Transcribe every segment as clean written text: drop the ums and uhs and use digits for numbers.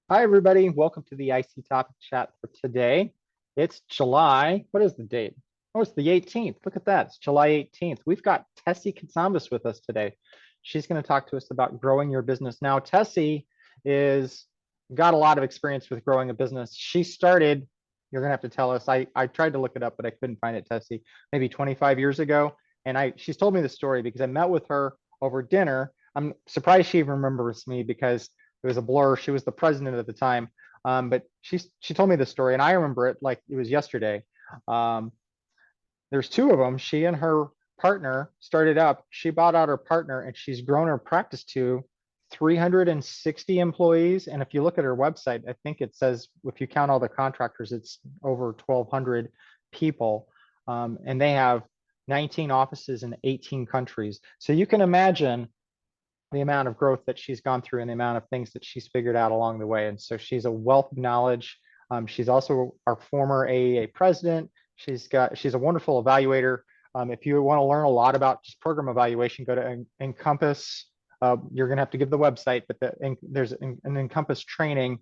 Hi, everybody. Welcome to the IC Topic Chat for today. It's July. What is the date? Oh, it's the 18th. Look at that. It's July 18th. We've got Tessie Catsambas with us today. She's going to talk to us about growing your business. Now, Tessie is got a lot of experience with growing a business. She started, you're going to have to tell us. I tried to look it up, but I couldn't find it, Tessie, maybe 25 years ago. And she's told me the story because I met with her over dinner. I'm surprised she even remembers me because it was a blur. She was the president at the time. But she told me the story and I remember it like it was yesterday. Um, there's two of them. She and her partner started up. She bought out her partner and she's grown her practice to 360 employees. And if you look at her website, I think it says if you count all the contractors, it's over 1,200 people. And they have 19 offices in 18 countries. So you can imagine the amount of growth that she's gone through and the amount of things that she's figured out along the way. And so she's a wealth of knowledge. She's also our former AEA president. She's a wonderful evaluator. If you want to learn a lot about just program evaluation, go to Encompass. You're going to have to give the website, but there's an Encompass training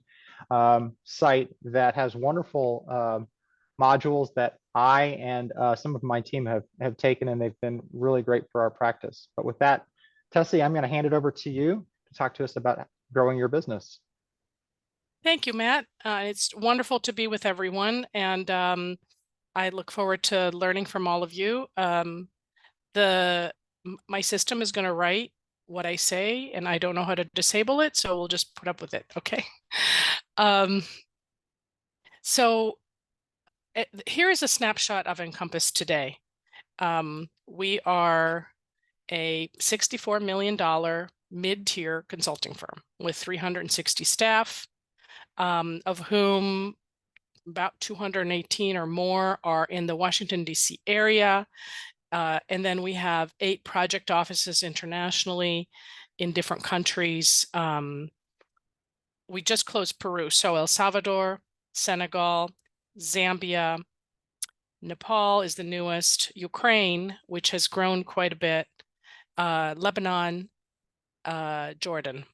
site that has wonderful modules that I and some of my team have taken, and they've been really great for our practice. But with that, Tessie, I'm going to hand it over to you to talk to us about growing your business. Thank you, Matt. It's wonderful to be with everyone, and I look forward to learning from all of you. My system is going to write what I say, and I don't know how to disable it, so we'll just put up with it. Okay. Um, so here is a snapshot of Encompass today. We are a $64 million mid-tier consulting firm with 360 staff, of whom about 218 or more are in the Washington, D.C. area. And then we have 8 project offices internationally in different countries. We just closed Peru, so El Salvador, Senegal, Zambia, Nepal is the newest, Ukraine, which has grown quite a bit, Lebanon, Jordan.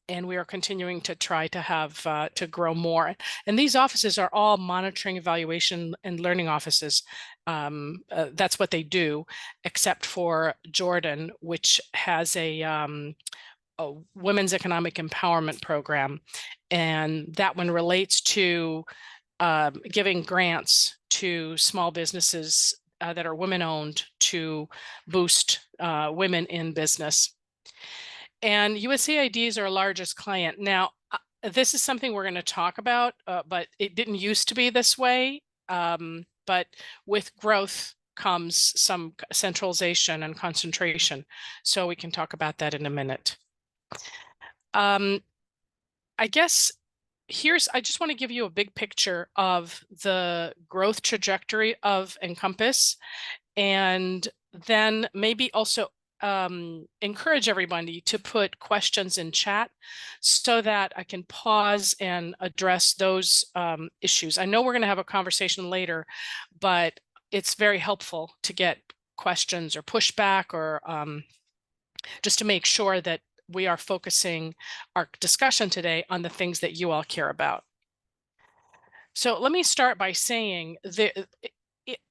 And we are continuing to try to have to grow more. And these offices are all monitoring, evaluation, and learning offices. That's what they do, except for Jordan, which has a women's economic empowerment program. And that one relates to giving grants to small businesses that are women-owned to boost women in business. And USAID is our largest client. Now, this is something we're going to talk about, but it didn't used to be this way. But with growth comes some centralization and concentration. So we can talk about that in a minute. I guess I just want to give you a big picture of the growth trajectory of Encompass, and then maybe also encourage everybody to put questions in chat so that I can pause and address those issues. I know we're going to have a conversation later, but it's very helpful to get questions or pushback or just to make sure that we are focusing our discussion today on the things that you all care about. So let me start by saying that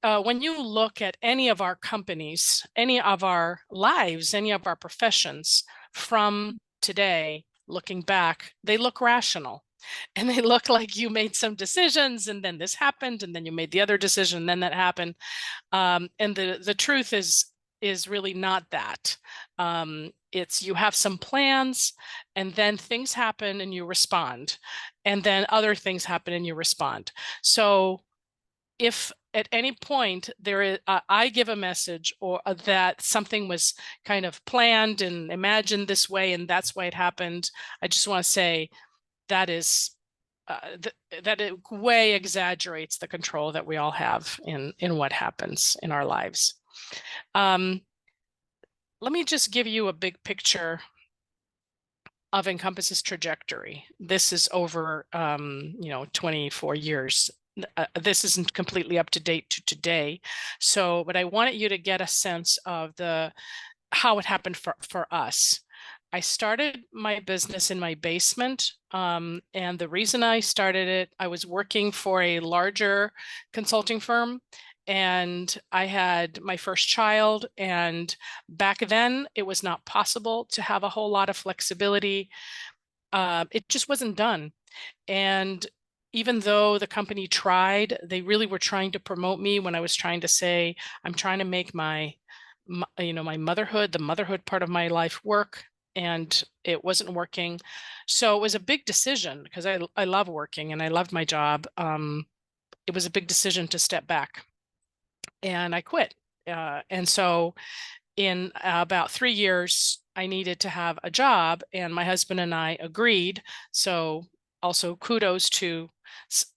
when you look at any of our companies, any of our lives, any of our professions from today, looking back, they look rational. And they look like you made some decisions and then this happened and then you made the other decision and then that happened. And the truth is really not that. It's you have some plans and then things happen and you respond. And then other things happen and you respond. So if at any point there is, I give a message or that something was kind of planned and imagined this way and that's why it happened, I just want to say that is that it way exaggerates the control that we all have in what happens in our lives. Let me just give you a big picture of Encompass's trajectory. This is over 24 years. This isn't completely up to date to today. So, but I wanted you to get a sense of how it happened for us. I started my business in my basement. And the reason I started it, I was working for a larger consulting firm and I had my first child. And back then, it was not possible to have a whole lot of flexibility. It just wasn't done. And even though the company tried, they really were trying to promote me when I was trying to say, I'm trying to make my motherhood, the motherhood part of my life work, and it wasn't working. So it was a big decision because I love working and I loved my job. It was a big decision to step back, and I quit. And so in about 3 years, I needed to have a job, and my husband and I agreed. So also kudos to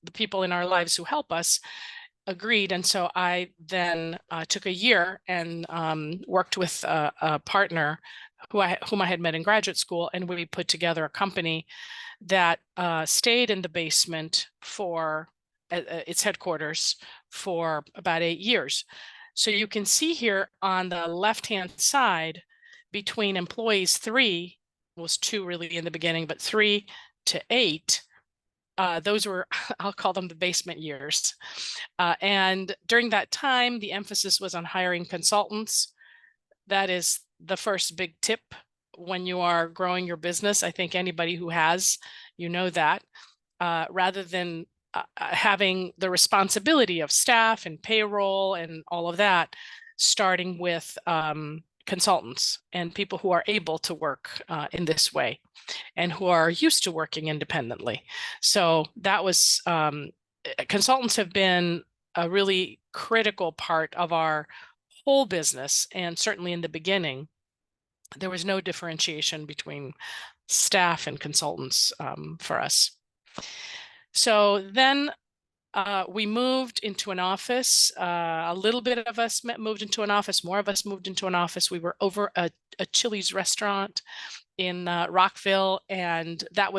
the people in our lives who help us agreed. And so I then took a year and worked with a partner whom I had met in graduate school, and we put together a company that stayed in the basement for its headquarters for about 8 years. So you can see here on the left-hand side, between employees three, was two really in the beginning, but 3 to 8, those were, I'll call them the basement years. And during that time, the emphasis was on hiring consultants. That is the first big tip when you are growing your business. I think anybody who has, you know that, rather than having the responsibility of staff and payroll and all of that, starting with consultants and people who are able to work in this way and who are used to working independently. So that was, consultants have been a really critical part of our whole business. And certainly in the beginning, there was no differentiation between staff and consultants for us. So then we moved into an office. A little bit of us moved into an office. More of us moved into an office. We were over a Chili's restaurant in Rockville, and that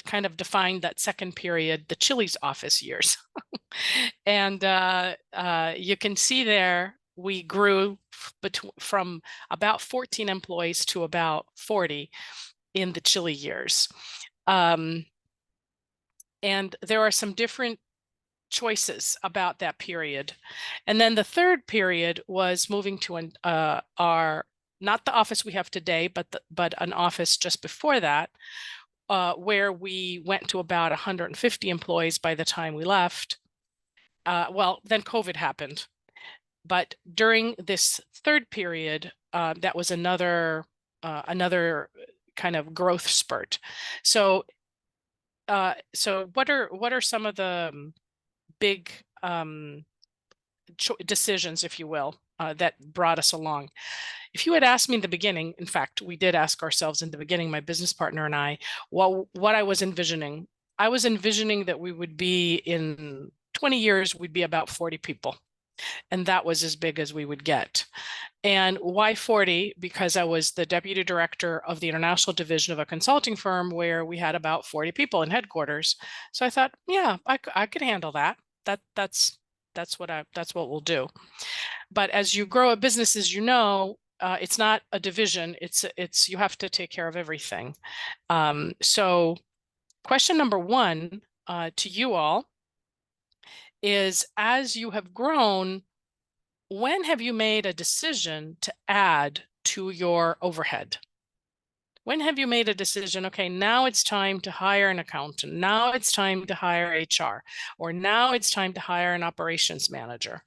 kind of defined that second period, the Chili's office years. And you can see there we grew from about 14 employees to about 40 in the Chili years. And there are some different choices about that period. And then the third period was moving to our, not the office we have today, but an office just before that, where we went to about 150 employees by the time we left. Well, then COVID happened. But during this third period, that was another kind of growth spurt. So what are some of the big decisions, if you will, that brought us along? If you had asked me in the beginning, in fact, we did ask ourselves in the beginning, my business partner and I, what I was envisioning. I was envisioning that we would be, in 20 years, we'd be about 40 people. And that was as big as we would get. And why 40? Because I was the deputy director of the international division of a consulting firm where we had about 40 people in headquarters. So I thought, yeah, I could handle that. That's what we'll do. But as you grow a business, as you know, it's not a division. It's you have to take care of everything. So question number one to you all is, as you have grown, when have you made a decision to add to your overhead? When have you made a decision, okay, now it's time to hire an accountant, now it's time to hire HR, or now it's time to hire an operations manager?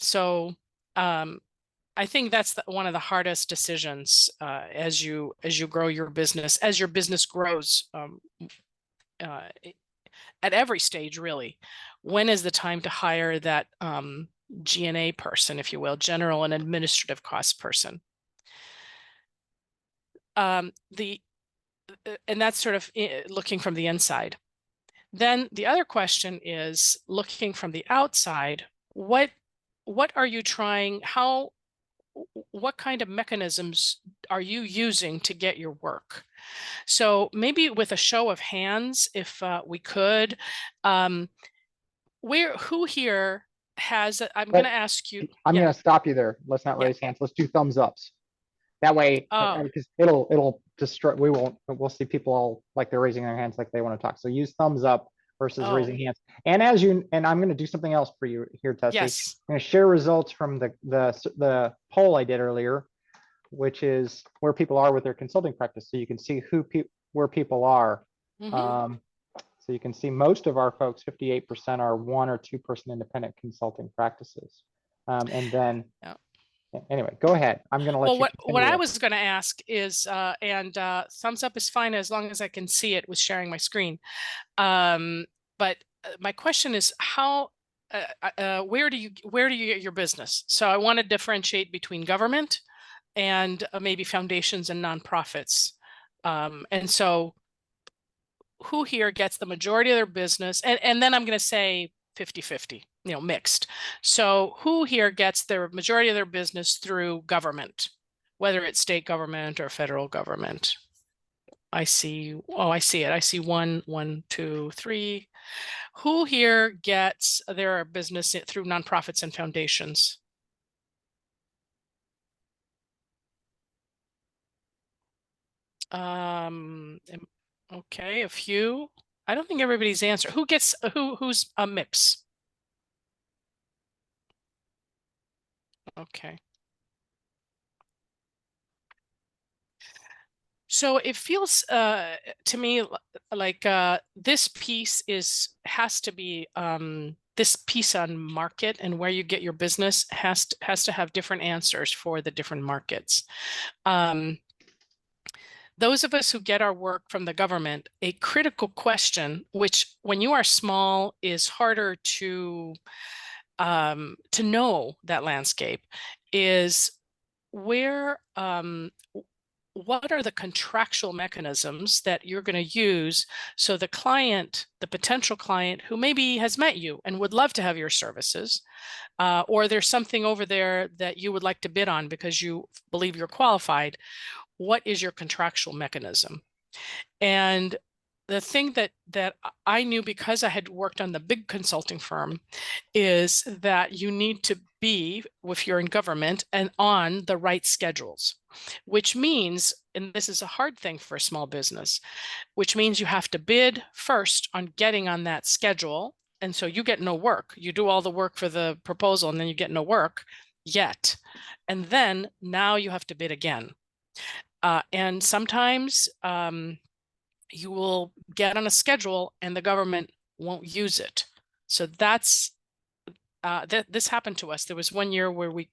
So I think that's one of the hardest decisions as you grow your business, as your business grows at every stage, really. When is the time to hire that G&A person, if you will, general and administrative cost person? And that's sort of looking from the inside. Then the other question is, looking from the outside, what are you trying, what kind of mechanisms are you using to get your work? So maybe with a show of hands, if we could, who here has, I'm going to ask you. I'm Yeah. going to stop you there. Let's not Yeah. raise hands. Let's do thumbs ups. That way, Oh, because it'll destroy, we'll see people all like they're raising their hands like they want to talk. So use thumbs up versus oh, raising hands. And I'm going to do something else for you here, Tessie. yes. I'm going to share results from the poll I did earlier, which is where people are with their consulting practice. So you can see where people are. Hmm. So you can see most of our folks, 58% are 1 or 2 person independent consulting practices. And then Yeah. anyway, go ahead. I'm going to let Well, you what continue I this. was going to ask is, thumbs up is fine as long as I can see it with sharing my screen. But my question is where do you get your business? So I want to differentiate between government and maybe foundations and nonprofits. And so who here gets the majority of their business? And then I'm going to say 50-50, mixed. So who here gets their majority of their business through government, whether it's state government or federal government? I see it. I see one, two, three. Who here gets their business through nonprofits and foundations? Okay, a few. I don't think everybody's answer. Who's a mix? Okay. So it feels to me like this piece has to be this piece on market and where you get your business has to have different answers for the different markets. Those of us who get our work from the government, a critical question, which when you are small is harder to know that landscape, is where what are the contractual mechanisms that you're going to use so the client, the potential client who maybe has met you and would love to have your services, or there's something over there that you would like to bid on because you believe you're qualified, what is your contractual mechanism? And the thing that I knew because I had worked on the big consulting firm is that you need to be, if you're in government, and on the right schedules, which means, and this is a hard thing for a small business, which means you have to bid first on getting on that schedule. And so you get no work. You do all the work for the proposal and then you get no work yet. And then now you have to bid again. And sometimes you will get on a schedule and the government won't use it. So this happened to us. There was one year where we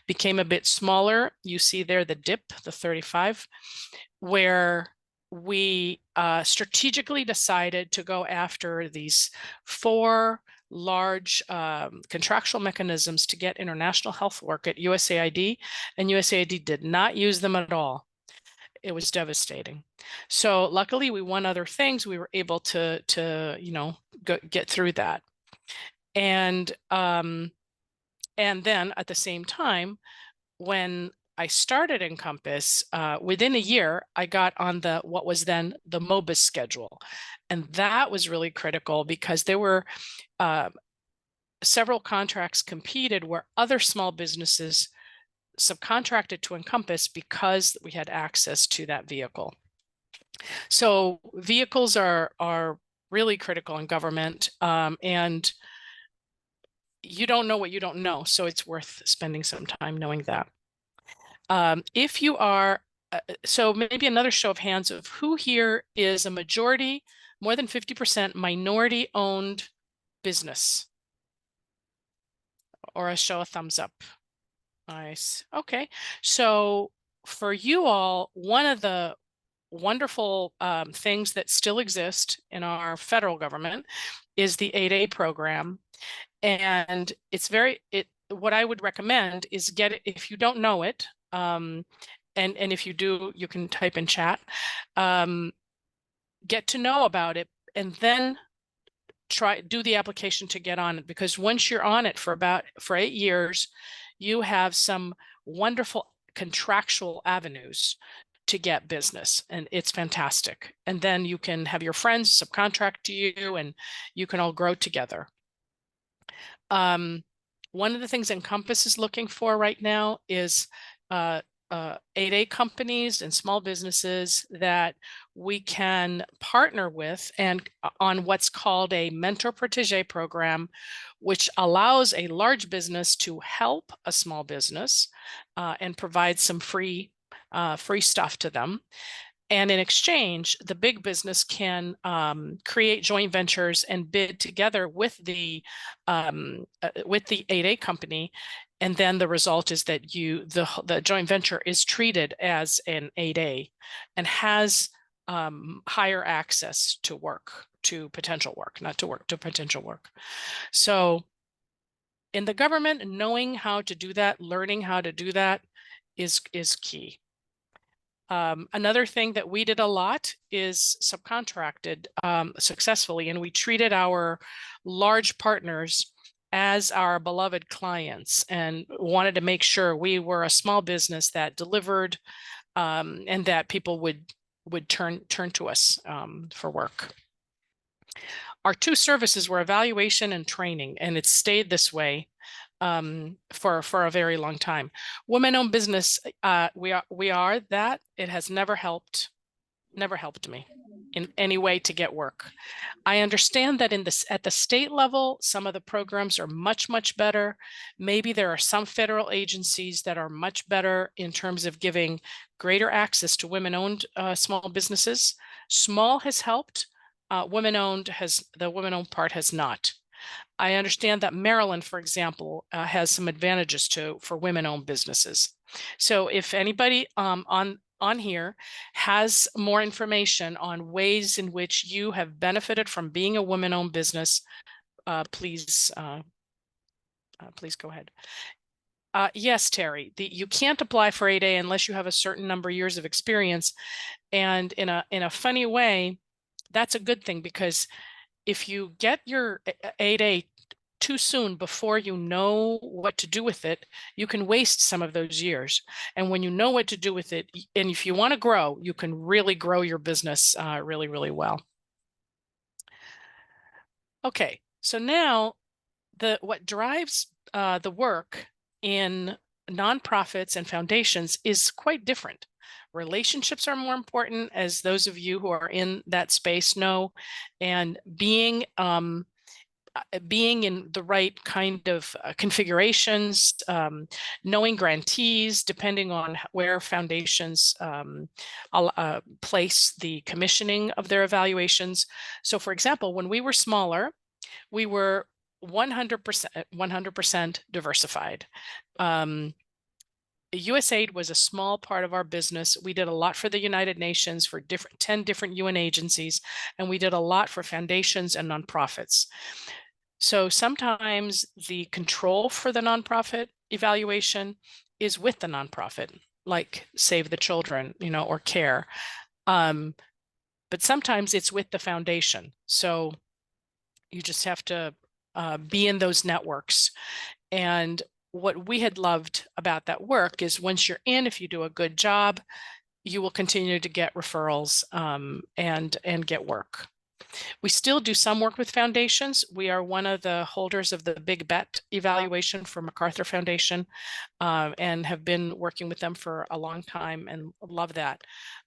became a bit smaller. You see there the dip, the 35, where we strategically decided to go after these 4 large contractual mechanisms to get international health work at USAID, and USAID did not use them at all. It was devastating. So luckily we won other things. We were able to get through that. And then at the same time, when I started Encompass, within a year, I got on what was then the MOBIS schedule. And that was really critical because there were several contracts competed where other small businesses subcontracted to Encompass because we had access to that vehicle. So vehicles are really critical in government, and you don't know what you don't know. So it's worth spending some time knowing that. If you are, so maybe another show of hands of who here is a majority, more than 50% minority owned business, or a show of thumbs up. Nice. Okay. So for you all, one of the wonderful things that still exist in our federal government is the 8A program. And what I would recommend is get it if you don't know it. And if you do, you can type in chat, get to know about it, and then do the application to get on it, because once you're on it for 8 years, you have some wonderful contractual avenues to get business, and it's fantastic. And then you can have your friends subcontract to you and you can all grow together. One of the things Encompass is looking for right now is 8A companies and small businesses that we can partner with and on what's called a mentor protege program, which allows a large business to help a small business and provide some free stuff to them. And in exchange, the big business can create joint ventures and bid together with the 8A company. And then the result is that the joint venture is treated as an 8A and has higher access to work, to potential work, not to work, to potential work. So in the government, knowing how to do that, learning how to do that is key. Another thing that we did a lot is subcontracted successfully, and we treated our large partners as our beloved clients and wanted to make sure we were a small business that delivered and that people would turn to us for work. Our two services were evaluation and training, and it stayed this way for a very long time. Women-owned business, we are that. It has never helped me in any way to get work. I understand that at the state level, some of the programs are much better. Maybe there are some federal agencies that are much better in terms of giving greater access to women-owned small businesses. Small has helped. The women-owned part has not. I understand that Maryland, for example, has some advantages for women-owned businesses. So if anybody on here has more information on ways in which you have benefited from being a women-owned business, please go ahead. Yes, Terry, you can't apply for 8A unless you have a certain number of years of experience. And in a funny way, that's a good thing, because if you get your 8A too soon before you know what to do with it, you can waste some of those years. And when you know what to do with it, and if you want to grow, you can really grow your business really well. Okay, so now what drives the work in nonprofits and foundations is quite different. Relationships are more important, as those of you who are in that space know, and being in the right kind of configurations, knowing grantees, depending on where foundations place the commissioning of their evaluations. So for example, when we were smaller, we were 100% diversified. USAID was a small part of our business. We did a lot for the United Nations, for 10 different UN agencies, and we did a lot for foundations and nonprofits. So sometimes the control for the nonprofit evaluation is with the nonprofit, like Save the Children, or CARE. But sometimes it's with the foundation. So you just have to be in those networks. And what we had loved about that work is once you're in, if you do a good job, you will continue to get referrals and get work. We still do some work with foundations. We are one of the holders of the Big Bet evaluation for MacArthur Foundation and have been working with them for a long time and love that.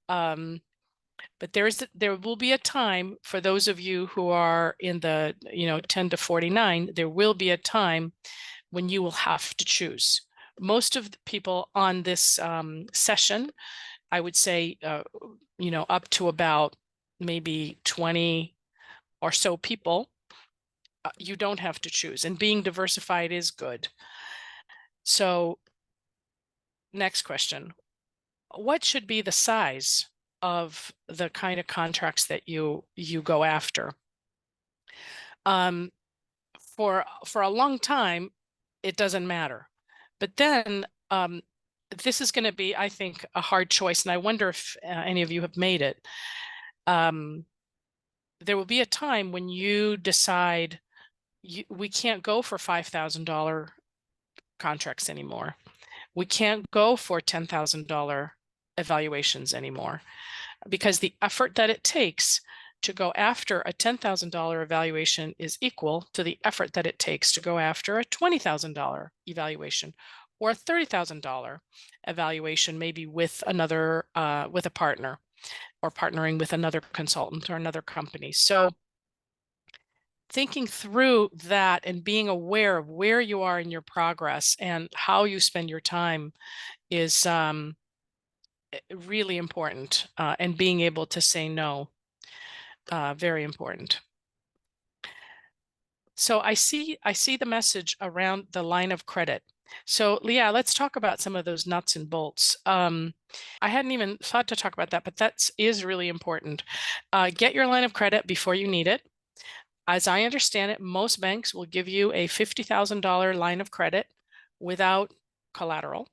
But there will be a time for those of you who are in the 10 to 49, there will be a time when you will have to choose. Most of the people on this session, I would say, up to about maybe 20 or so people, you don't have to choose. And being diversified is good. So next question. What should be the size of the kind of contracts that you go after? For a long time, it doesn't matter. But then this is going to be, I think, a hard choice. And I wonder if any of you have made it. There will be a time when you decide we can't go for $5,000 contracts anymore. We can't go for $10,000 evaluations anymore, because the effort that it takes to go after a $10,000 evaluation is equal to the effort that it takes to go after a $20,000 evaluation, or a $30,000 evaluation, maybe with another, with a partner, or partnering with another consultant or another company. So thinking through that and being aware of where you are in your progress and how you spend your time is really important, and being able to say no, very important. So I see the message around the line of credit. So Leah, let's talk about some of those nuts and bolts. I hadn't even thought to talk about that, but that is really important. Get your line of credit before you need it. As I understand it, most banks will give you a $50,000 line of credit without collateral.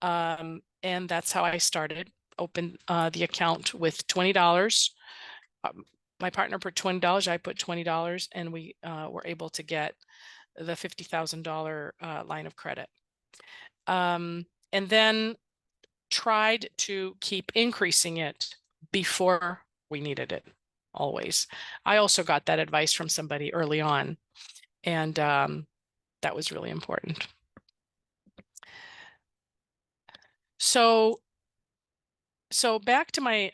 And that's how I started. Opened the account with $20. My partner put $20, I put $20, and we were able to get the $50,000 line of credit. And then tried to keep increasing it before we needed it, always. I also got that advice from somebody early on, and that was really important. So back to my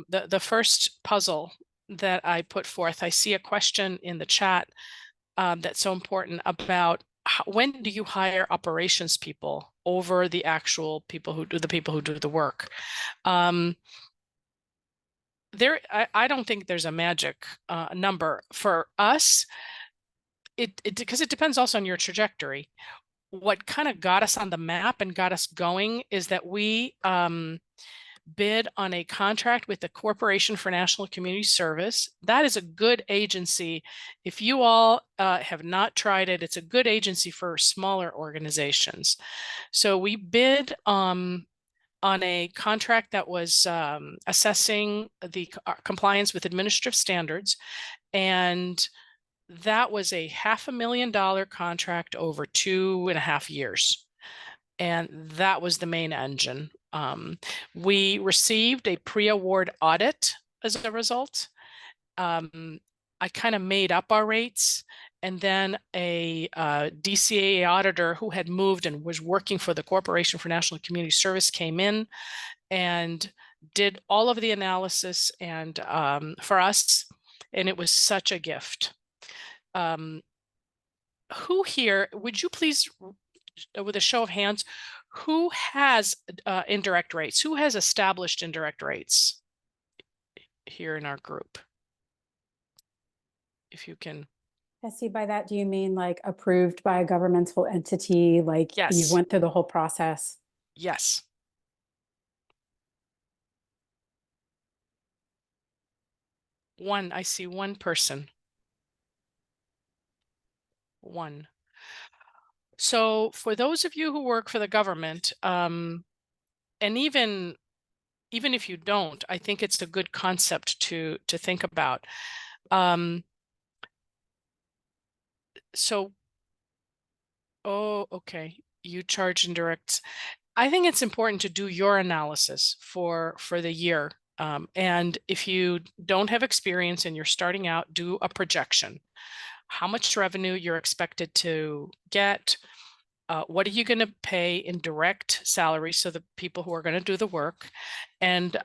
the first puzzle that I put forth. I see a question in the chat that's so important about when do you hire operations people over the actual people who do the work. I don't think there's a magic number for us. Because it depends also on your trajectory. What kind of got us on the map and got us going is that we bid on a contract with the Corporation for National Community Service. That is a good agency. If you all have not tried it, it's a good agency for smaller organizations. So we bid on a contract that was assessing the compliance with administrative standards, and that was a $500,000 contract over 2.5 years. And that was the main engine. We received a pre-award audit as a result. I kind of made up our rates, and then a DCAA auditor who had moved and was working for the Corporation for National Community Service came in and did all of the analysis and for us, and it was such a gift. Who here, would you please, with a show of hands, who has indirect rates? Who has established indirect rates here in our group? If you can. Tessie, by that, do you mean like approved by a governmental entity? Like Yes. you went through the whole process? Yes. One, I see one person. One. So for those of you who work for the government, and even if you don't, I think it's a good concept to think about. So, oh, okay, you charge indirect. I think it's important to do your analysis for the year. And if you don't have experience and you're starting out, do a projection. How much revenue you're expected to get, what are you going to pay in direct salary, so the people who are going to do the work, and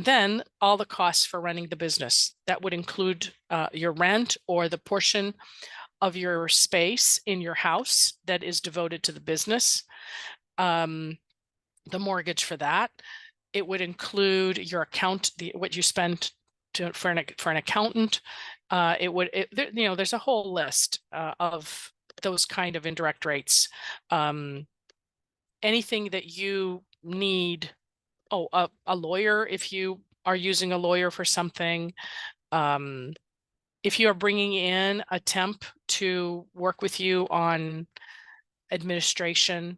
then all the costs for running the business. That would include your rent or the portion of your space in your house that is devoted to the business, the mortgage for that. It would include your what you spend for an accountant. There's a whole list of those kind of indirect rates. Anything that you need, a lawyer, if you are using a lawyer for something, if you are bringing in a temp to work with you on administration,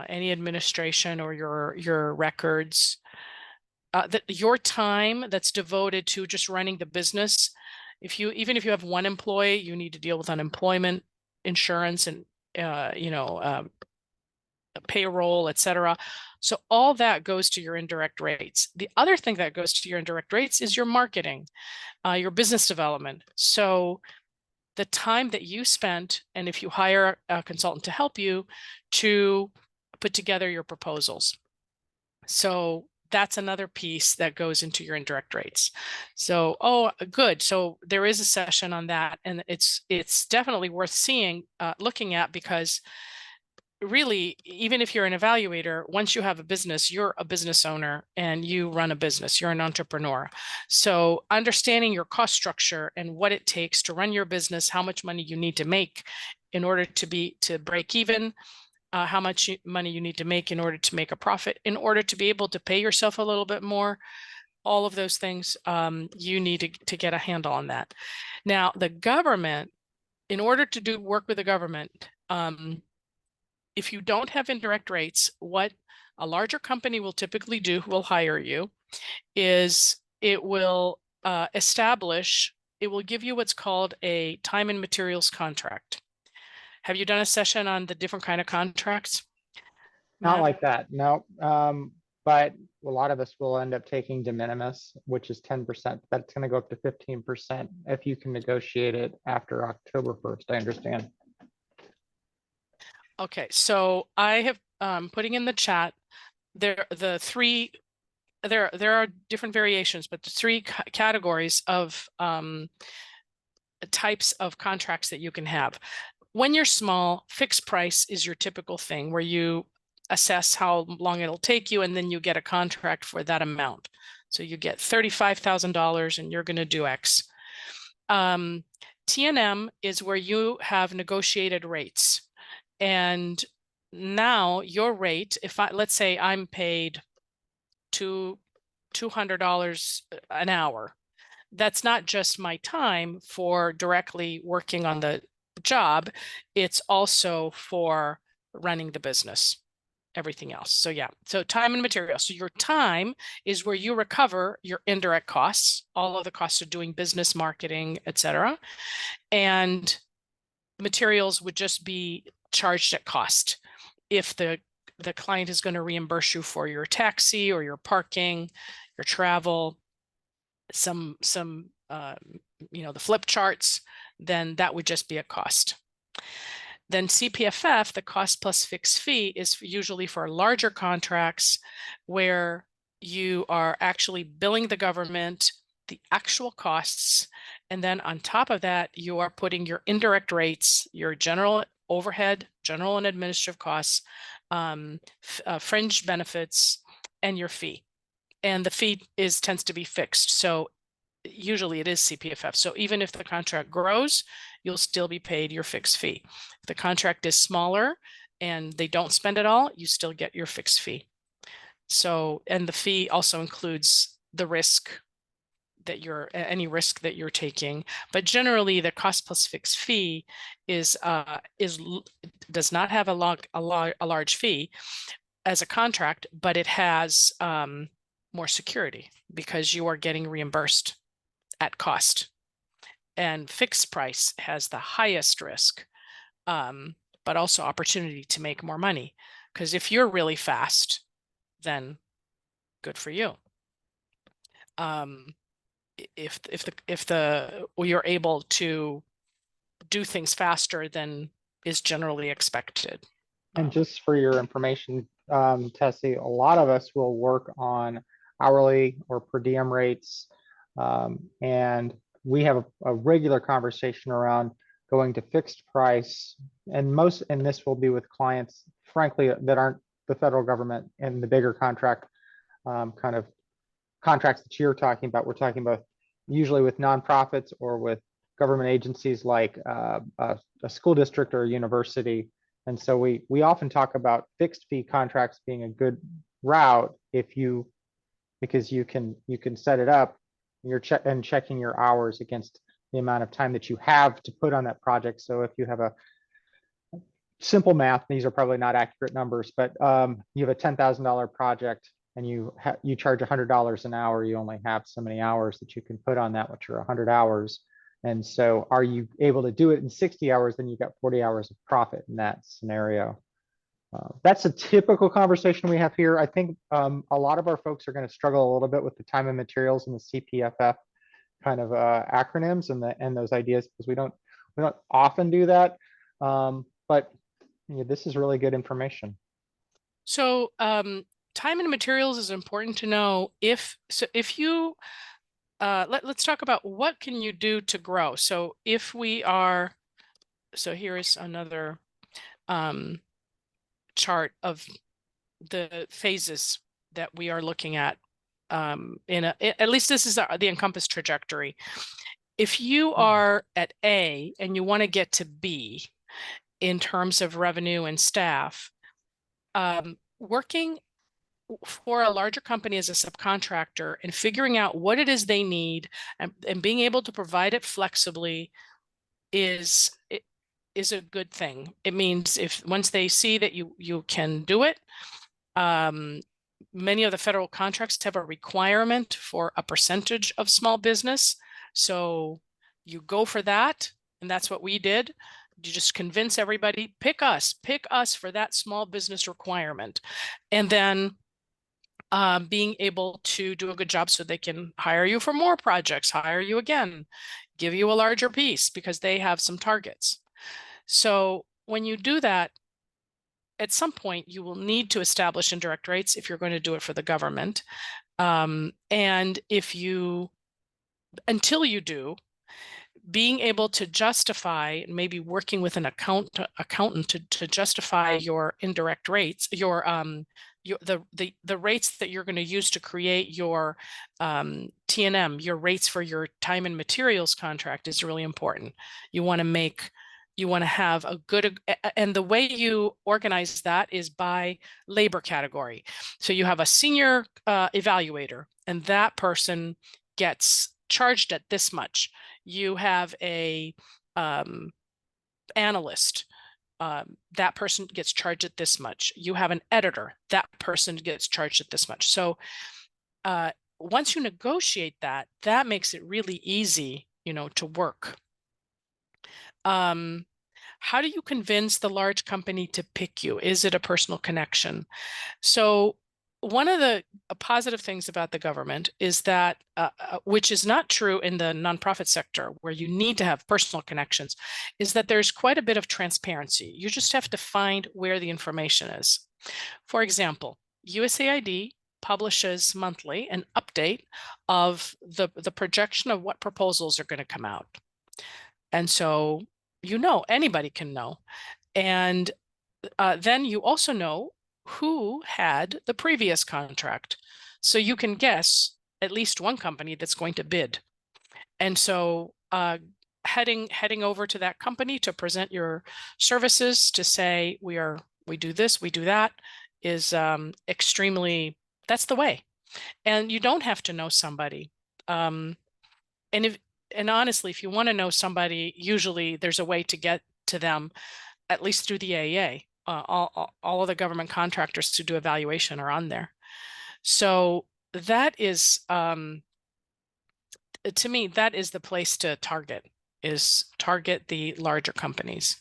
any administration or your records, that your time that's devoted to just running the business. Even if you have one employee, you need to deal with unemployment insurance and payroll, etc. So all that goes to your indirect rates. The other thing that goes to your indirect rates is your marketing, your business development. So the time that you spent, and if you hire a consultant to help you, to put together your proposals. So that's another piece that goes into your indirect rates. So, oh, good. So there is a session on that, and it's definitely worth looking at, because really, even if you're an evaluator, once you have a business, you're a business owner and you run a business, you're an entrepreneur. So understanding your cost structure and what it takes to run your business, how much money you need to make in order to break even, how much money you need to make in order to make a profit, in order to be able to pay yourself a little bit more, all of those things, you need to get a handle on that. Now, the government, in order to work with the government, if you don't have indirect rates, what a larger company will typically do, who will hire you, is it will give you what's called a time and materials contract. Have you done a session on the different kind of contracts, Not Matt? like that, no. But a lot of us will end up taking de minimis, which is 10%. That's going to go up to 15% if you can negotiate it after October 1st, I understand. Okay, so I have putting in the chat there are different variations, but the three categories of types of contracts that you can have. When you're small, fixed price is your typical thing where you assess how long it'll take you, and then you get a contract for that amount. So you get $35,000 and you're going to do X. T&M is where you have negotiated rates. And now your rate, let's say I'm paid $200 an hour. That's not just my time for directly working on the job. It's also for running the business, everything else. So yeah, so time and material. So your time is where you recover your indirect costs, all of the costs of doing business, marketing, etc. And materials would just be charged at cost. If the client is going to reimburse you for your taxi or your parking, your travel, some the flip charts, then that would just be a cost. Then CPFF, the cost plus fixed fee, is usually for larger contracts where you are actually billing the government the actual costs. And then on top of that, you are putting your indirect rates, your general overhead, general and administrative costs, fringe benefits, and your fee. And the fee tends to be fixed. So usually it is CPFF. So even if the contract grows, you'll still be paid your fixed fee. If the contract is smaller and they don't spend it all, you still get your fixed fee. So, and the fee also includes the risk that any risk that you're taking. But generally the cost plus fixed fee does not have a large fee as a contract, but it has more security because you are getting reimbursed at cost. And fixed price has the highest risk, but also opportunity to make more money. Because if you're really fast, then good for you. If you're able to do things faster than is generally expected. And just for your information, Tessie, a lot of us will work on hourly or per diem rates. And we have a regular conversation around going to fixed price. And this will be with clients, frankly, that aren't the federal government and the bigger contract kind of contracts that you're talking about. We're talking about usually with nonprofits or with government agencies like a school district or a university. And so we often talk about fixed fee contracts being a good route because you can set it up, you're checking your hours against the amount of time that you have to put on that project. So if you have a simple math, these are probably not accurate numbers, but you have a $10,000 project and you charge $100 an hour, you only have so many hours that you can put on that, which are 100 hours. And so are you able to do it in 60 hours, then you've got 40 hours of profit in that scenario. That's a typical conversation we have here. I think a lot of our folks are going to struggle a little bit with the time and materials and the CPFF kind of acronyms and those ideas, because we don't often do that. But this is really good information. So time and materials is important to know. If you let's talk about what can you do to grow. So if we are, so here is another chart of the phases that we are looking at. At least this is the Encompass trajectory. If you are at A and you want to get to B in terms of revenue and staff, working for a larger company as a subcontractor and figuring out what it is they need and being able to provide it flexibly is a good thing. It means if once they see that you can do it, many of the federal contracts have a requirement for a percentage of small business. So you go for that, and that's what we did. You just convince everybody, pick us for that small business requirement. And then being able to do a good job so they can hire you for more projects, hire you again, give you a larger piece because they have some targets. So when you do that, at some point you will need to establish indirect rates if you're going to do it for the government. And until you do, being able to justify, maybe working with an accountant to justify your indirect rates, the rates that you're going to use to create your T&M, your rates for your time and materials contract is really important. You want to have a good, and the way you organize that is by labor category. So you have a senior evaluator, and that person gets charged at this much. You have a analyst, that person gets charged at this much. You have an editor, that person gets charged at this much. So once you negotiate that, that makes it really easy, to work. How do you convince the large company to pick you? Is it a personal connection? So one of the positive things about the government is that, which is not true in the nonprofit sector, where you need to have personal connections, is that there's quite a bit of transparency. You just have to find where the information is. For example, USAID publishes monthly an update of the projection of what proposals are going to come out. And so, anybody can know. And then you also know who had the previous contract. So you can guess at least one company that's going to bid. And so heading over to that company to present your services, to say we do this, we do that, is extremely, that's the way. And you don't have to know somebody. And honestly, if you want to know somebody, usually there's a way to get to them, at least through the AEA. All of the government contractors to do evaluation are on there. So that is, to me, that is the place to target the larger companies.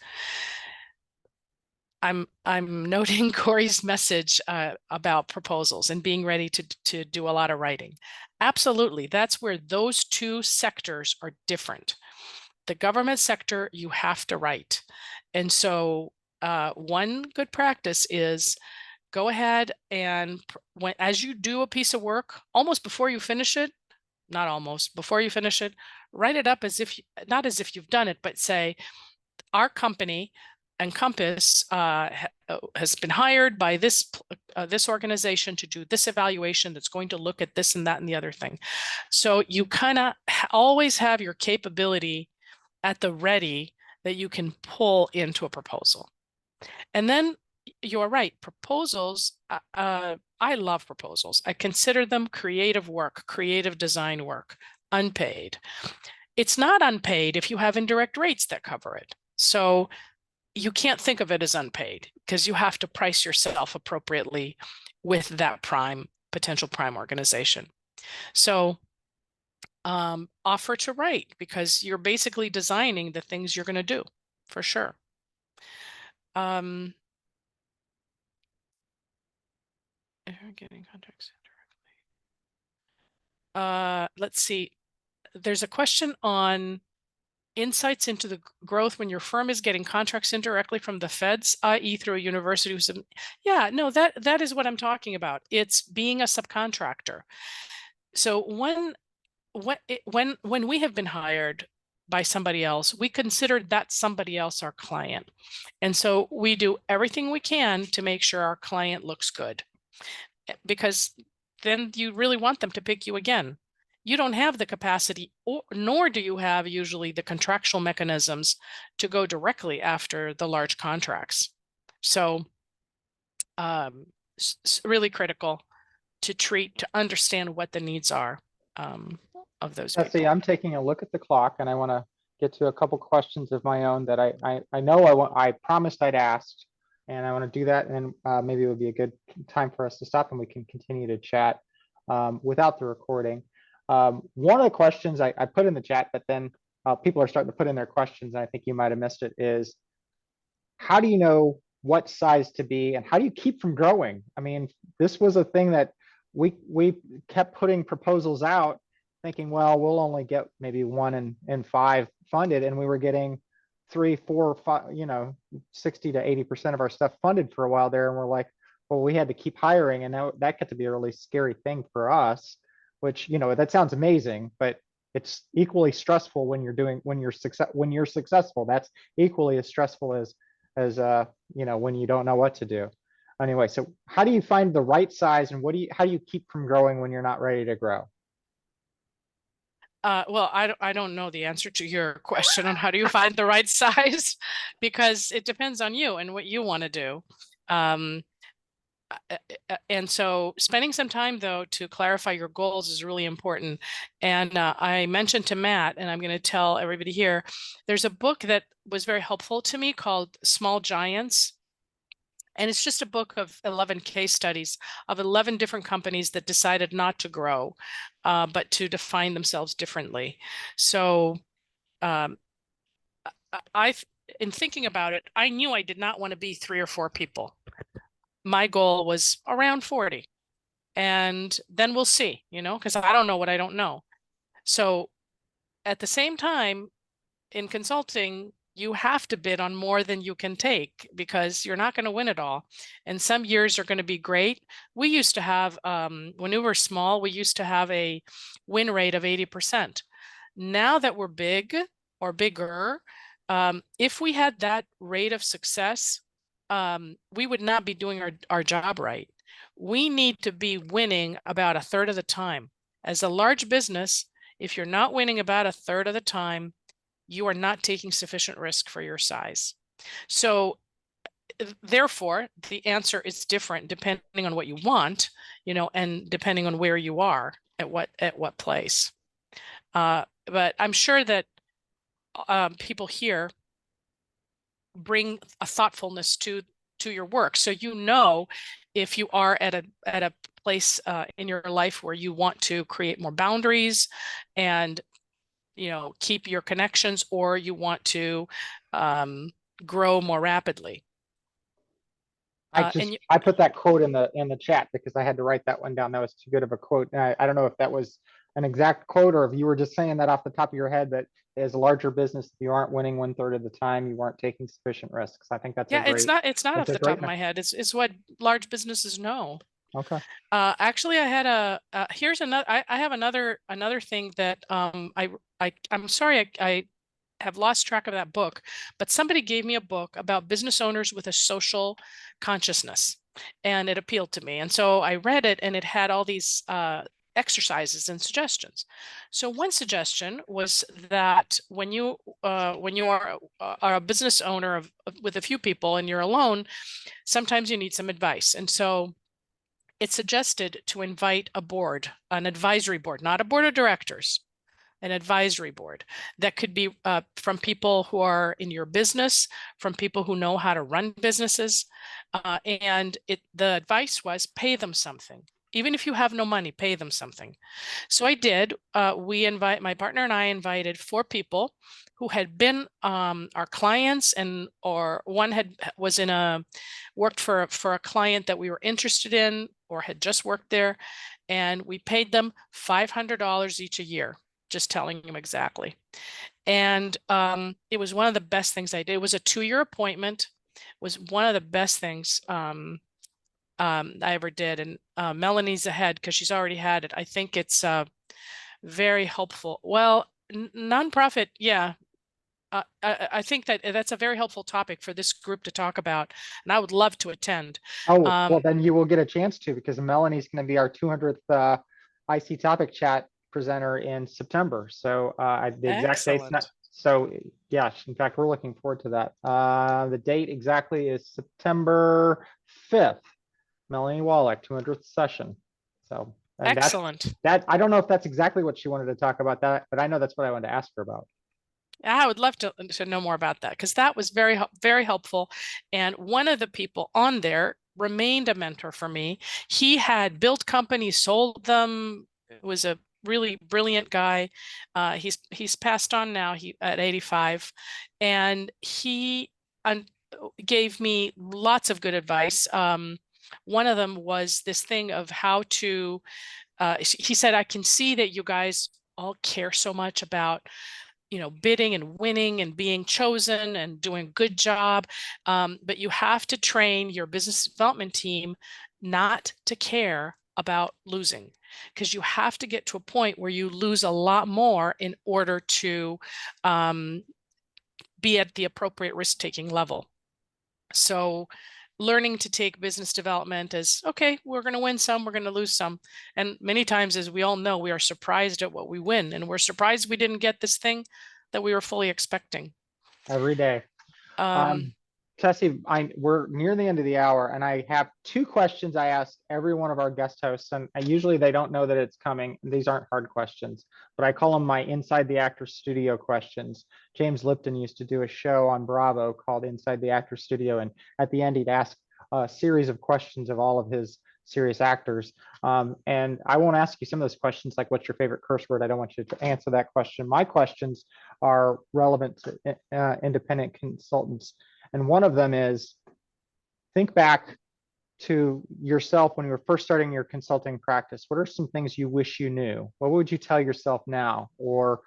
I'm noting Corey's message about proposals and being ready to do a lot of writing. Absolutely, that's where those two sectors are different. The government sector, you have to write. And so one good practice is go ahead and as you do a piece of work, almost before you finish it, not almost, before you finish it, write it up as if, not as if you've done it, but say, our company, Encompass, has been hired by this organization to do this evaluation that's going to look at this and that and the other thing. So you kind of always have your capability at the ready that you can pull into a proposal. And then you're right, proposals, I love proposals. I consider them creative work, creative design work, unpaid. It's not unpaid if you have indirect rates that cover it. So you can't think of it as unpaid because you have to price yourself appropriately with that potential prime organization. So offer to write, because you're basically designing the things you're going to do, for sure. Getting contracts directly. Let's see. There's a question on insights into the growth when your firm is getting contracts indirectly from the feds, i.e. through a university. Yeah, no, that is what I'm talking about. It's being a subcontractor. So when we have been hired by somebody else, we consider that somebody else our client. And so we do everything we can to make sure our client looks good, because then you really want them to pick you again. You don't have the capacity, nor do you have usually the contractual mechanisms to go directly after the large contracts. So really critical to understand what the needs are of those Tessie, people. I'm taking a look at the clock and I want to get to a couple questions of my own that I know I promised I'd asked, and I want to do that. And maybe it would be a good time for us to stop and we can continue to chat without the recording. One of the questions I put in the chat, but then people are starting to put in their questions, and I think you might have missed it, is how do you know what size to be and how do you keep from growing? I mean, this was a thing that we kept putting proposals out thinking, well, we'll only get maybe 1 in 5 funded, and we were getting 3, 4, 5, 60 to 80% of our stuff funded for a while there. And we're like, well, we had to keep hiring, and that got to be a really scary thing for us, which, that sounds amazing, but it's equally stressful when you're successful. That's equally as stressful as when you don't know what to do. Anyway, so how do you find the right size, and how do you keep from growing when you're not ready to grow? Well, I don't know the answer to your question on how do you find the right size, because it depends on you and what you want to do. And so spending some time, though, to clarify your goals is really important. And I mentioned to Matt, and I'm going to tell everybody here, there's a book that was very helpful to me called Small Giants. And it's just a book of 11 case studies of 11 different companies that decided not to grow, but to define themselves differently. So in thinking about it, I knew I did not want to be 3 or 4 people. My goal was around 40. And then we'll see, because I don't know what I don't know. So at the same time, in consulting, you have to bid on more than you can take, because you're not going to win it all. And some years are going to be great. We used to have, when we were small, we used to have a win rate of 80%. Now that we're big or bigger, if we had that rate of success, we would not be doing our job right. We need to be winning about 1/3 of the time. As a large business, if you're not winning about 1/3 of the time, you are not taking sufficient risk for your size. So therefore, the answer is different depending on what you want, and depending on where you are at what place. But I'm sure that people here bring a thoughtfulness to your work. So if you are at a place in your life where you want to create more boundaries and keep your connections, or you want to grow more rapidly. I put that quote in the chat because I had to write that one down. That was too good of a quote. I don't know if that was an exact quote or if you were just saying that off the top of your head, but as a larger business, if you aren't winning 1/3 of the time, you weren't taking sufficient risks. I think that's it's not off the top of my head. It's what large businesses know. Okay. Actually, I had here's another. I have another thing that I'm sorry I have lost track of that book, but somebody gave me a book about business owners with a social consciousness, and it appealed to me. And so I read it, and it had all these exercises and suggestions. So one suggestion was that when you are a business owner with a few people and you're alone, sometimes you need some advice. And so it suggested to invite a board, an advisory board, not a board of directors, an advisory board that could be from people who are in your business, from people who know how to run businesses. And the advice was pay them something. Even if you have no money, pay them something. So I did. My partner and I invited 4 people who had been our clients, or one worked for a client that we were interested in or had just worked there. And we paid them $500 each a year. just telling him exactly. And it was one of the best things I did. It was a 2-year appointment. Was one of the best things I ever did. And Melanie's ahead because she's already had it. I think it's very helpful. Well, nonprofit, yeah. I think that that's a very helpful topic for this group to talk about, and I would love to attend. Oh, well, then you will get a chance to, because Melanie's going to be our 200th IC topic chat presenter in September. So the exact date's not. Excellent. So yes, in fact, we're looking forward to that. The date exactly is September 5th. Melanie Wallach, 200th session. So and Excellent. that I don't know if that's exactly what she wanted to talk about that, but I know that's what I wanted to ask her about. I would love to know more about that, because that was very, very helpful. And one of the people on there remained a mentor for me. He had built companies, sold them, was a really brilliant guy. He's passed on now, at 85, and he gave me lots of good advice. One of them was this thing of how to, he said, I can see that you guys all care so much about bidding and winning and being chosen and doing a good job. But you have to train your business development team not to care about losing, because you have to get to a point where you lose a lot more in order to be at the appropriate risk-taking level. So learning to take business development as, okay, we're going to win some, we're going to lose some. And many times, as we all know, we are surprised at what we win, and we're surprised we didn't get this thing that we were fully expecting. Every day. Tessie, we're near the end of the hour, and I have 2 questions I ask every one of our guest hosts, and usually they don't know that it's coming. These aren't hard questions, but I call them my Inside the Actor Studio questions. James Lipton used to do a show on Bravo called Inside the Actor Studio, and at the end he'd ask a series of questions of all of his serious actors. And I won't ask you some of those questions, like what's your favorite curse word? I don't want you to answer that question. My questions are relevant to independent consultants. And one of them is, think back to yourself when you were first starting your consulting practice. What are some things you wish you knew? What would you tell yourself now? Or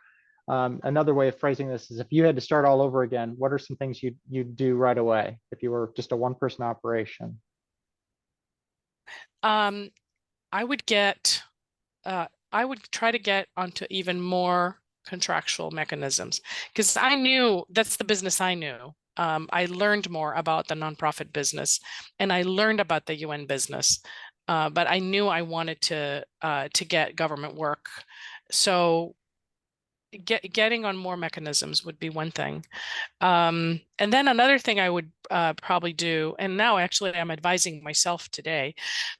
another way of phrasing this is, if you had to start all over again, what are some things you'd do right away if you were just a one-person operation? I would try to get onto even more contractual mechanisms, because I knew that's the business I knew. I learned more about the nonprofit business, and I learned about the UN business, but I knew I wanted to get government work. So getting on more mechanisms would be one thing. And then another thing I would probably do, and now actually I'm advising myself today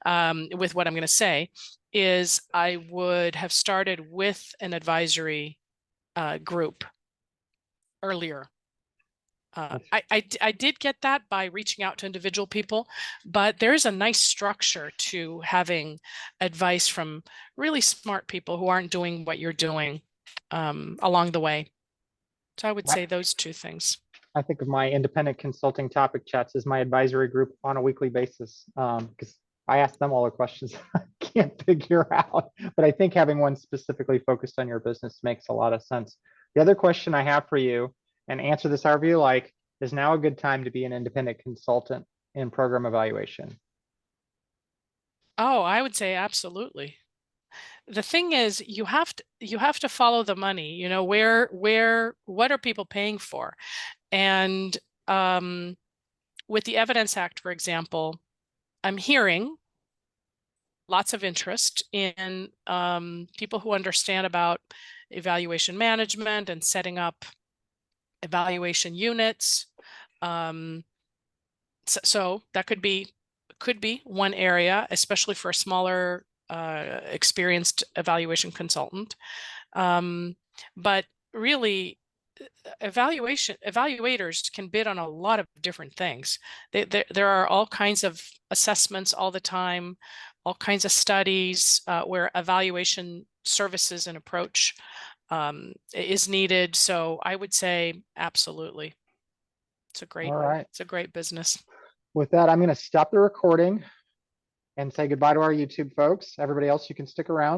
with what I'm going to say, is I would have started with an advisory group earlier. I did get that by reaching out to individual people, but there's a nice structure to having advice from really smart people who aren't doing what you're doing along the way. So I would say those 2 things. I think of my independent consulting topic chats as my advisory group on a weekly basis, because I ask them all the questions I can't figure out. But I think having one specifically focused on your business makes a lot of sense. The other question I have for you, and answer this however you like, is now a good time to be an independent consultant in program evaluation? Oh, I would say absolutely. The thing is, you have to follow the money. What are people paying for? And with the Evidence Act, for example, I'm hearing lots of interest in people who understand about evaluation management and setting up evaluation units. So that could be one area, especially for a smaller experienced evaluation consultant. But really, evaluators can bid on a lot of different things. There are all kinds of assessments all the time, all kinds of studies where evaluation services and approach is needed. So I would say absolutely. It's a great business. With that, I'm going to stop the recording and say goodbye to our YouTube folks. Everybody else, you can stick around.